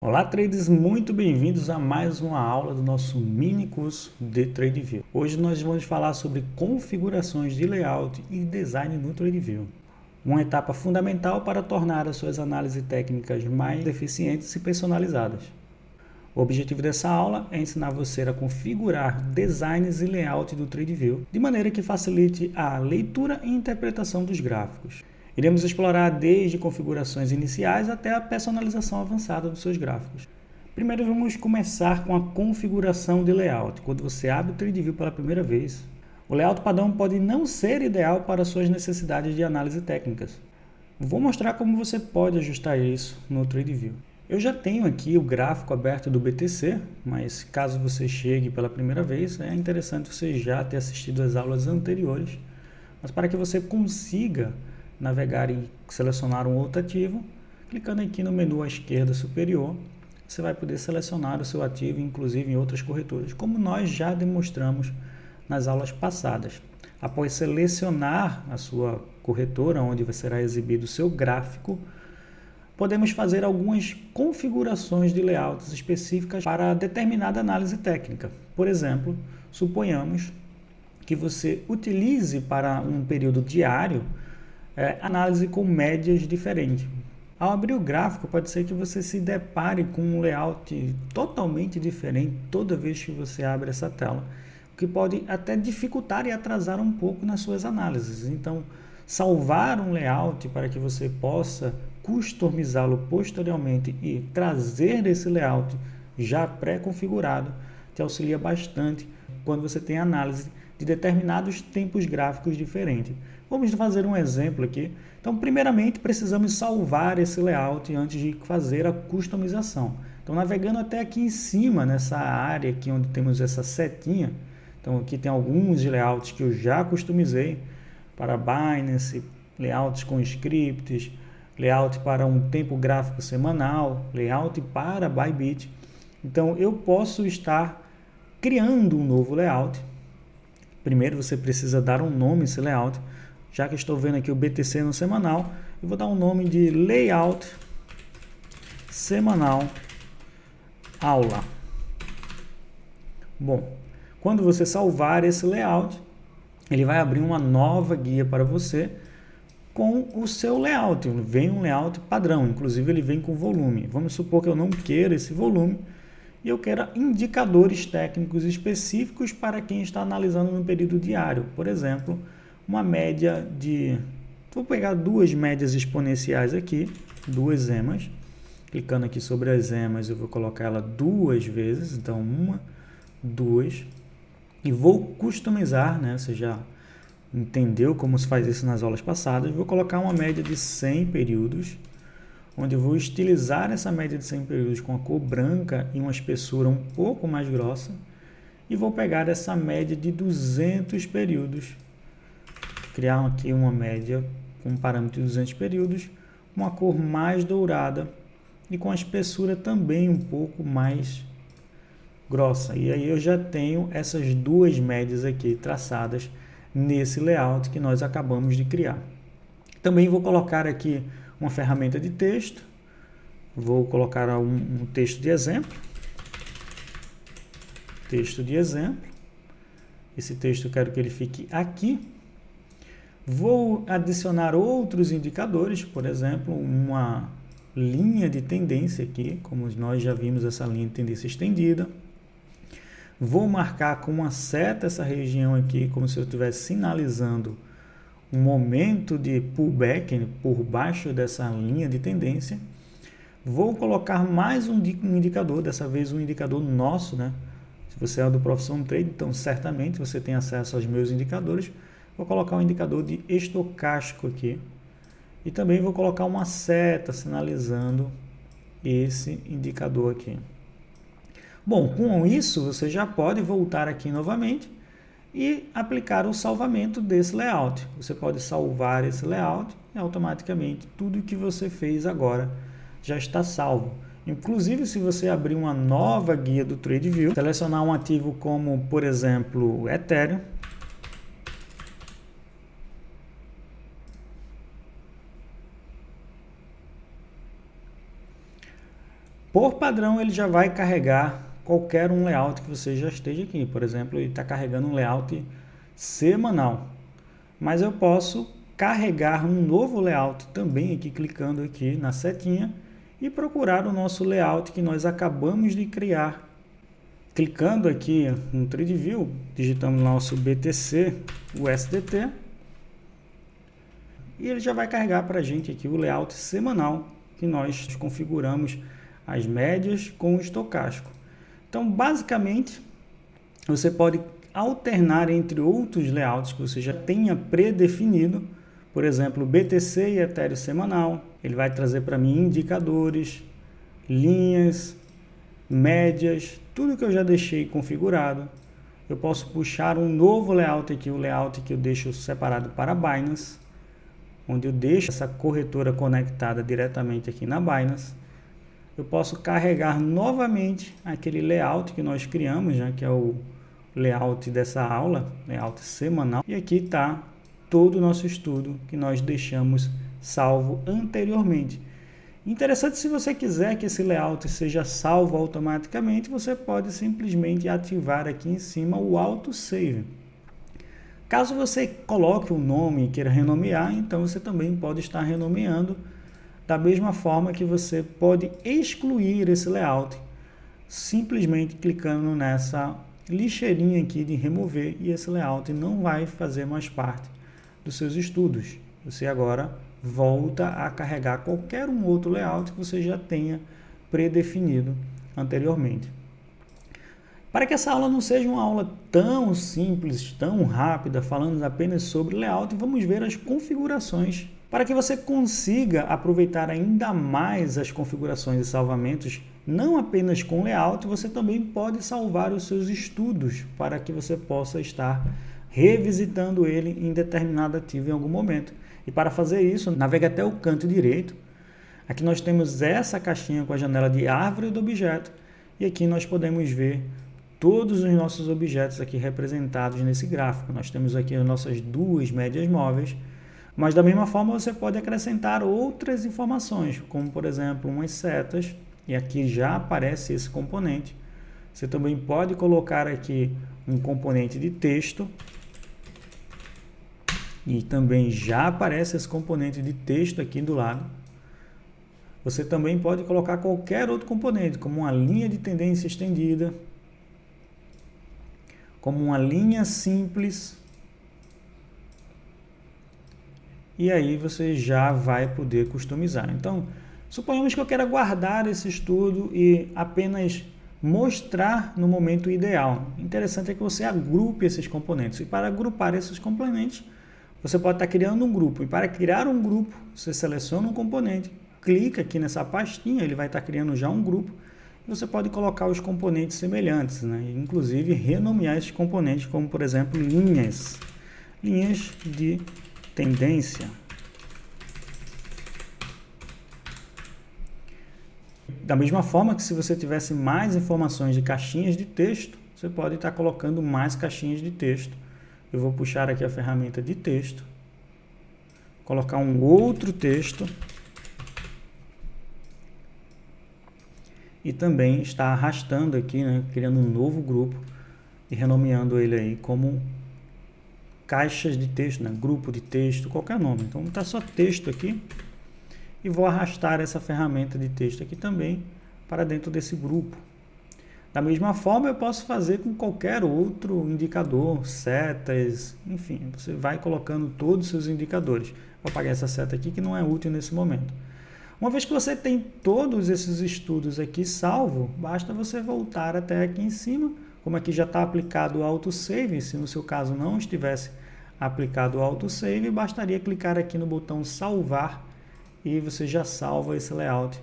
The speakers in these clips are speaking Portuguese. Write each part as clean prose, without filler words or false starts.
Olá traders, muito bem-vindos a mais uma aula do nosso mini curso de TradeView. Hoje nós vamos falar sobre configurações de layout e design no TradeView. Uma etapa fundamental para tornar as suas análises técnicas mais eficientes e personalizadas. O objetivo dessa aula é ensinar você a configurar designs e layout do TradeView de maneira que facilite a leitura e interpretação dos gráficos. Iremos explorar desde configurações iniciais até a personalização avançada dos seus gráficos. Primeiro vamos começar com a configuração de layout. Quando você abre o TradeView pela primeira vez, o layout padrão pode não ser ideal para suas necessidades de análise técnicas. Vou mostrar como você pode ajustar isso no TradeView. Eu já tenho aqui o gráfico aberto do BTC, mas caso você chegue pela primeira vez, é interessante você já ter assistido às aulas anteriores. Mas para que você consiga navegar e selecionar um outro ativo, clicando aqui no menu à esquerda superior, você vai poder selecionar o seu ativo, inclusive em outras corretoras, como nós já demonstramos nas aulas passadas. Após selecionar a sua corretora, onde será exibido o seu gráfico, podemos fazer algumas configurações de layouts específicas para determinada análise técnica. Por exemplo, suponhamos que você utilize para um período diário análise com médias diferentes. Ao abrir o gráfico, pode ser que você se depare com um layout totalmente diferente toda vez que você abre essa tela, o que pode até dificultar e atrasar um pouco nas suas análises. Então, salvar um layout para que você possa customizá-lo posteriormente e trazer esse layout já pré-configurado te auxilia bastante quando você tem análise de determinados tempos gráficos diferentes. Vamos fazer um exemplo aqui. Então, primeiramente, precisamos salvar esse layout antes de fazer a customização. Então, navegando até aqui em cima, nessa área aqui onde temos essa setinha, então aqui tem alguns layouts que eu já customizei para Binance, layouts com scripts, layout para um tempo gráfico semanal, layout para Bybit. Então, eu posso estar criando um novo layout. Primeiro, você precisa dar um nome a esse layout. Já que estou vendo aqui o BTC no semanal, eu vou dar um nome de Layout Semanal Aula. Bom, quando você salvar esse layout, ele vai abrir uma nova guia para você com o seu layout. Vem um layout padrão, inclusive ele vem com volume. Vamos supor que eu não queira esse volume e eu quero indicadores técnicos específicos para quem está analisando no período diário. Por exemplo, uma média de... Vou pegar duas médias exponenciais aqui, duas emas. Clicando aqui sobre as emas, eu vou colocar ela duas vezes. Então, uma, duas. E vou customizar, né? Você já entendeu como se faz isso nas aulas passadas. Vou colocar uma média de 100 períodos, onde eu vou estilizar essa média de 100 períodos com a cor branca e uma espessura um pouco mais grossa. E vou pegar essa média de 200 períodos, criar aqui uma média com um parâmetro de 200 períodos, uma cor mais dourada e com a espessura também um pouco mais grossa. E aí eu já tenho essas duas médias aqui traçadas nesse layout que nós acabamos de criar. Também vou colocar aqui uma ferramenta de texto. Vou colocar um texto de exemplo. Texto de exemplo. Esse texto eu quero que ele fique aqui. Vou adicionar outros indicadores, por exemplo, uma linha de tendência aqui, como nós já vimos essa linha de tendência estendida. Vou marcar com uma seta essa região aqui, como se eu estivesse sinalizando um momento de pullback por baixo dessa linha de tendência. Vou colocar mais um indicador, dessa vez um indicador nosso, né? Se você é do Profissão Trade, então certamente você tem acesso aos meus indicadores. Vou colocar um indicador de estocástico aqui. E também vou colocar uma seta sinalizando esse indicador aqui. Bom, com isso você já pode voltar aqui novamente e aplicar o salvamento desse layout. Você pode salvar esse layout e automaticamente tudo que você fez agora já está salvo. Inclusive, se você abrir uma nova guia do TradeView, selecionar um ativo como, por exemplo, Ethereum, Por padrão, ele já vai carregar qualquer um layout que você já esteja aqui. Por exemplo, ele está carregando um layout semanal. Mas eu posso carregar um novo layout também aqui, clicando aqui na setinha e procurar o nosso layout que nós acabamos de criar. Clicando aqui no TradeView, digitamos nosso BTC USDT e ele já vai carregar para a gente aqui o layout semanal que nós configuramos as médias com o estocástico. Então, basicamente, você pode alternar entre outros layouts que você já tenha predefinido, por exemplo, BTC e Ethereum semanal. Ele vai trazer para mim indicadores, linhas, médias, tudo que eu já deixei configurado. Eu posso puxar um novo layout aqui, o layout que eu deixo separado para Binance, onde eu deixo essa corretora conectada diretamente aqui na Binance. Eu posso carregar novamente aquele layout que nós criamos, né, que é o layout dessa aula, layout semanal. E aqui está todo o nosso estudo que nós deixamos salvo anteriormente. Interessante, se você quiser que esse layout seja salvo automaticamente, você pode simplesmente ativar aqui em cima o autosave. Caso você coloque um nome e queira renomear, então você também pode estar renomeando da mesma forma que você pode excluir esse layout, simplesmente clicando nessa lixeirinha aqui de remover, e esse layout não vai fazer mais parte dos seus estudos. Você agora volta a carregar qualquer um outro layout que você já tenha predefinido anteriormente. Para que essa aula não seja uma aula tão simples, tão rápida, falando apenas sobre layout, vamos ver as configurações. Para que você consiga aproveitar ainda mais as configurações e salvamentos, não apenas com layout, você também pode salvar os seus estudos para que você possa estar revisitando ele em determinado ativo em algum momento. E para fazer isso, navegue até o canto direito. Aqui nós temos essa caixinha com a janela de árvore do objeto. E aqui nós podemos ver todos os nossos objetos aqui representados nesse gráfico. Nós temos aqui as nossas duas médias móveis. Mas da mesma forma você pode acrescentar outras informações, como por exemplo umas setas. E aqui já aparece esse componente. Você também pode colocar aqui um componente de texto. E também já aparece esse componente de texto aqui do lado. Você também pode colocar qualquer outro componente, como uma linha de tendência estendida, como uma linha simples. E aí você já vai poder customizar. Então, suponhamos que eu quero guardar esse estudo e apenas mostrar no momento ideal. O interessante é que você agrupe esses componentes. E para agrupar esses componentes, você pode estar criando um grupo. E para criar um grupo, você seleciona um componente, clica aqui nessa pastinha, ele vai estar criando já um grupo. E você pode colocar os componentes semelhantes, né? Inclusive renomear esses componentes, como por exemplo linhas de tendência. Da mesma forma que se você tivesse mais informações de caixinhas de texto, você pode estar colocando mais caixinhas de texto. Eu vou puxar aqui a ferramenta de texto, colocar um outro texto e também está arrastando aqui, né, criando um novo grupo e renomeando ele aí como caixas de texto, né, grupo de texto, qualquer nome. Então está só texto aqui e vou arrastar essa ferramenta de texto aqui também para dentro desse grupo. Da mesma forma, eu posso fazer com qualquer outro indicador, setas, enfim, você vai colocando todos os seus indicadores. Vou apagar essa seta aqui que não é útil nesse momento. Uma vez que você tem todos esses estudos aqui salvo, basta você voltar até aqui em cima. Como aqui já está aplicado o autosave, se no seu caso não estivesse aplicado o autosave, bastaria clicar aqui no botão salvar e você já salva esse layout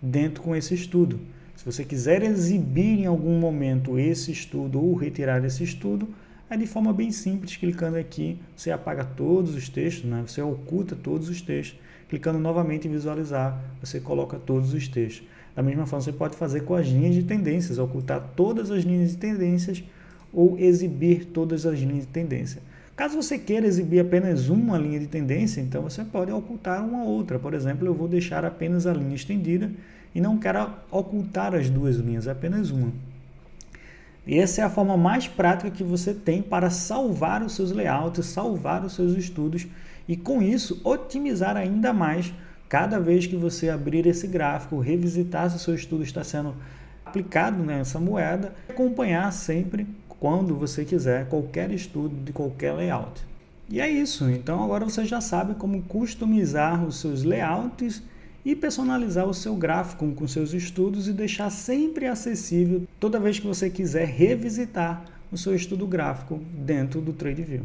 dentro com esse estudo. Se você quiser exibir em algum momento esse estudo ou retirar esse estudo, é de forma bem simples, clicando aqui, você apaga todos os textos, né? Você oculta todos os textos, clicando novamente em visualizar, você coloca todos os textos. Da mesma forma, você pode fazer com as linhas de tendências, ocultar todas as linhas de tendências ou exibir todas as linhas de tendência. Caso você queira exibir apenas uma linha de tendência, então você pode ocultar uma outra. Por exemplo, eu vou deixar apenas a linha estendida e não quero ocultar as duas linhas, apenas uma. E essa é a forma mais prática que você tem para salvar os seus layouts, salvar os seus estudos e, com isso, otimizar ainda mais cada vez que você abrir esse gráfico, revisitar se o seu estudo está sendo aplicado nessa moeda, acompanhar sempre, quando você quiser, qualquer estudo de qualquer layout. E é isso. Então agora você já sabe como customizar os seus layouts e personalizar o seu gráfico com seus estudos e deixar sempre acessível toda vez que você quiser revisitar o seu estudo gráfico dentro do TradeView.